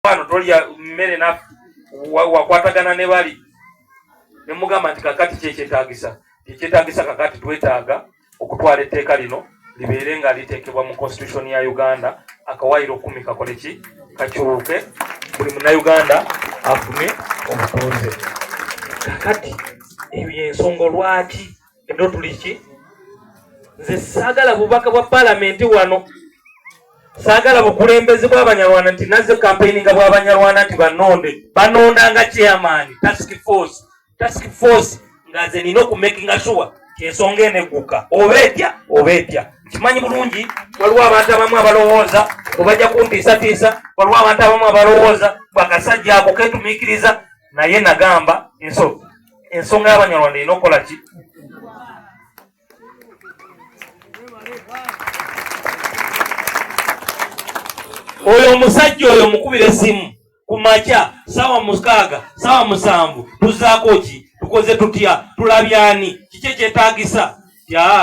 Wano tolya mmere na wakwatagana ne bali ne mugamba nti kakati kyetaagisa kakati twetaaga okutwala etteeka lino libeere nga liteekebwa mu constitution ya Uganda, akawaayiro 10 kakole ki kakyuke, buli munnayuganda afune obutuuze. Kakati ebyo ensonga lwaki eno tuliki nze saagala bubaka bwa palamenti wano, saagala bukulembeze bw'abanyarwanda nti nazze campaigning bw'abanyarwanda nti banondanga chairman task force nga nze nina okumakinga sure ensonga enegguka oba etya. Nkimanyi bulungi waliwo abantu abamu abalowooza bwebajja kuntiisatiisa, waliwo abantu abamu abalowooza bwakasajja ako ketumiikiriza, naye nagamba ensonga y'abanyarwanda erina okukola ki? Oyo omusajja oyo mukubira essimu ku makya ssaawa 6 ssaawa 7 tuzaako ki, tukoze tutya, tulabyani, kiki ekyetaagisa?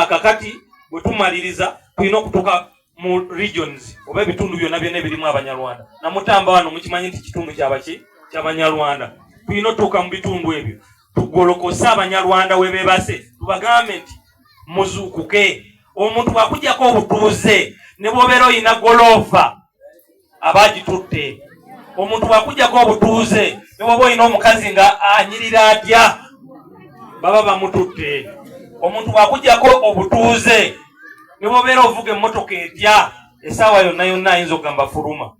Kakati bwe tumaliriza tulina okutuuka mu regions oba ebitundu byonna byonna ebirimu abanyarwanda. Namutamba wano mukimanyi nti kitundu ky'abanyarwanda. Tulina otuuka mu bitundu ebyo tugolokose abanyarwanda we beebase, tubagambe nti muzuukuke. Omuntu bwakujjako obutuuze ne bw'obeera oyina goloofa abagitutte. Omuntu bwakujjako obutuuze ne bw'oba oyina omukazi nga anyirira atya baba bamututte. Omuntu bwakujjako obutuuze ne bw'obeera ovuga emmotoka etya essaawa yonna yonna ayinza okugamba fuluma.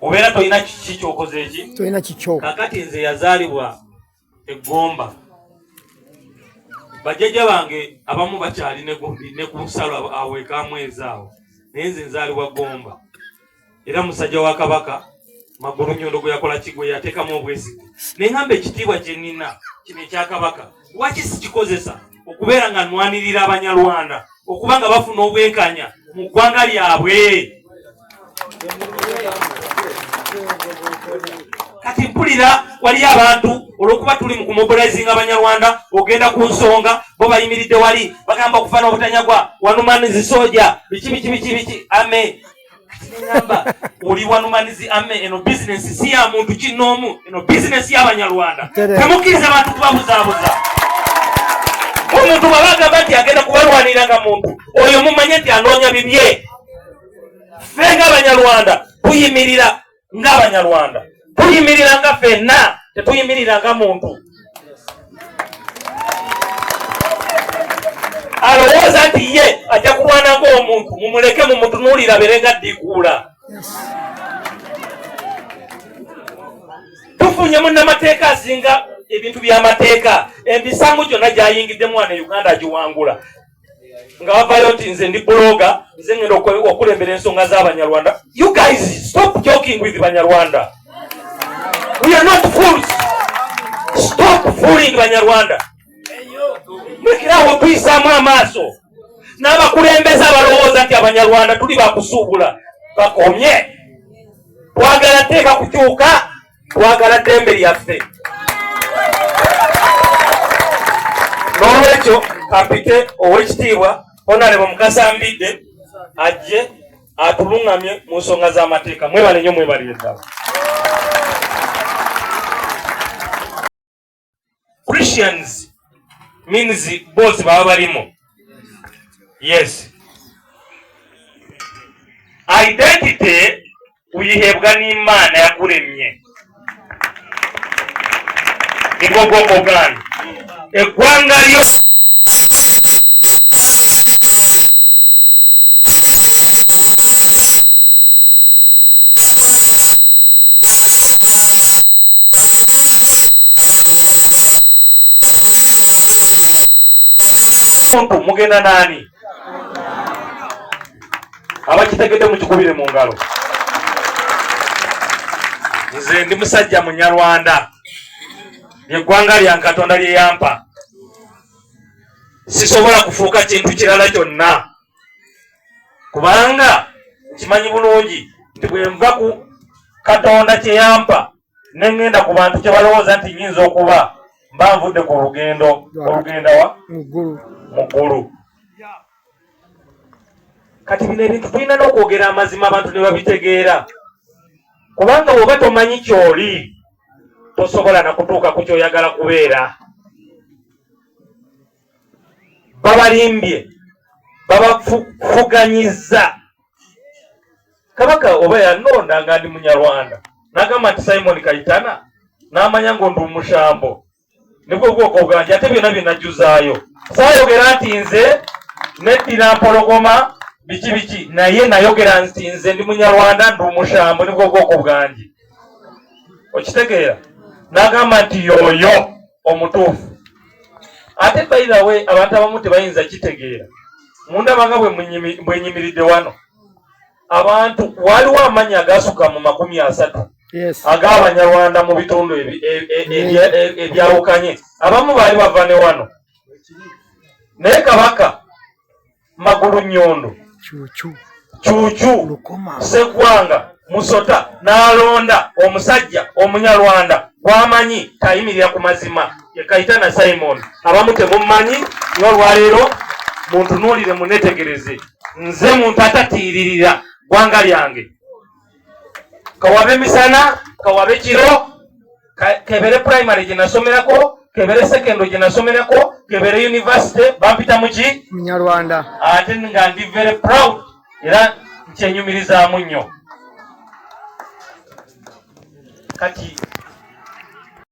Obeera tolina kiki kyokoze eki? Tolina kikyo. Kakati nze yazaalibwa eGomba. Bajjajja bange abamu bakyali ne ku nsalo aweka mwezi awo, naye nze nzaalibwa Gomba. Era musajja wa Kabaka Magulu Nnyondo gwe yakola kigwe yateekamu obwesige. Ne ngamba ekitiibwa kye nnina kino ekya Kabaka lwaki sikikozesa okubeera nga nnwanirira abanyarwanda okuba nga bafuna obwenkanya mu ggwanga lyabwe. Kati mpulira waliyo abantu olw'okuba tuli mu kumobilizinga abanyarwanda, ogenda ku nsonga bo bayimiridde wali bagamba okufaana obutanyagwa wanumanizi soja biki ame. Ngamba oli wanumanizi ame, eno bizinesi si ya muntu kinoomu, eno bizinesi y'abanyarwanda. Temukkiriza abantu kubabuzaabuza. Omuntu bw'abagamba nti agenda kubalwanira nga muntu oyo mumanye nti anoonya bibye. Ffe ng'abanyarwanda tuyimirira ng'abanyarwanda, tuyimirira nga ffenna, tetuyimirira nga muntu. Alowooza nti ye ajja kulwana ng'omuntu, mumuleke mumutunuulira berenga ddikuula. Tufunye munnamateeka asinga ebintu by'amateeka, emisango gyonna gyayingiddemu wano e Uganda agiwangula. Nga bavayo nti nze ndi bloga, nze ngenda okulembera ensonga z'abanyarwanda. You guys stop joking with Banyarwanda. We are not fools. Stop fooling Banyarwanda. Mwekirawo tuyisaamu amaaso. N'abakulembeze abalowooza nti abanyarwanda tuli bakusuubula bakomye. Twagala tteeka kukyuka, twagala ddembe lyaffe. N'olwekyo kapite ow'ekitiibwa Honorable Mukasa Mbidde ajje atuluŋŋamye mu nsonga z'amateeka. Mwebale nnyo, mwebalire ddala. Christians means both baba balimu. Yes. Identity uyiheebwa n'Imana yakuremye. Igogogogana. Eggwanga lyo mugenda nani? Abakitegedde mukikubire mu ngalo. Nze ndi musajja Munyarwanda. Eggwanga lya Katonda lye yampa. Sisobola kufuuka kintu kirala kyonna. Kubanga kimanyi bulungi nti bwe nva ku Katonda kye yampa ne ngenda ku bantu kye balowooza nti nyinza okuba mba nvudde ku lugendo. Olugenda wa? Muggulu. Kati bino ebintu tulina n'okwogera amazima abantu ne babitegeera. kubanga bw'oba tomanyi ky'oli tosobola na kutuuka ku ky'oyagala kubeera. Babalimbye, babafuganyizza. Kabaka oba yanonda nga ndi Munyarwanda n'agamba nti Simon Kayitana n'amanya ngo ndi Omushambo nibwo bwoko bwange ate byonna bye najjuzaayo. Saayogera nti nze neddira mpologoma biki naye nayogera nti nze ndi Munyarwanda ndi Omushambo nibwo bwoko bwange. Okitegeera? N'agamba nti yoyo omutuufu. Ate by the way abantu abamu tebayinza kitegeera. Mundaba nga bwe nyimiridde wano. Abantu waliwo amanya agasuka mu 30 ag'Abanyarwanda mu bitundu ebyawukanye. Abamu baali bava ne wano. Naye Kabaka Magulu Nyondo, Cuucu, Sseggwanga, Musota n'alonda omusajja Omunyarwanda gwamanyi tayimirira ku mazima ye Kayitana Simon. Abamu temumanyi n'olwaleero muntunuulire munetegereze. Nze muntu atatiiririra gwanga lyange. Kawabe misana, kawabe kiro, kebere primary gye nasomerako, kebere secondary gye nasomerako, kebere university bampita muki Munyarwanda. Ate nga ndi very proud era nkyenyumirizaamu nnyo. Kati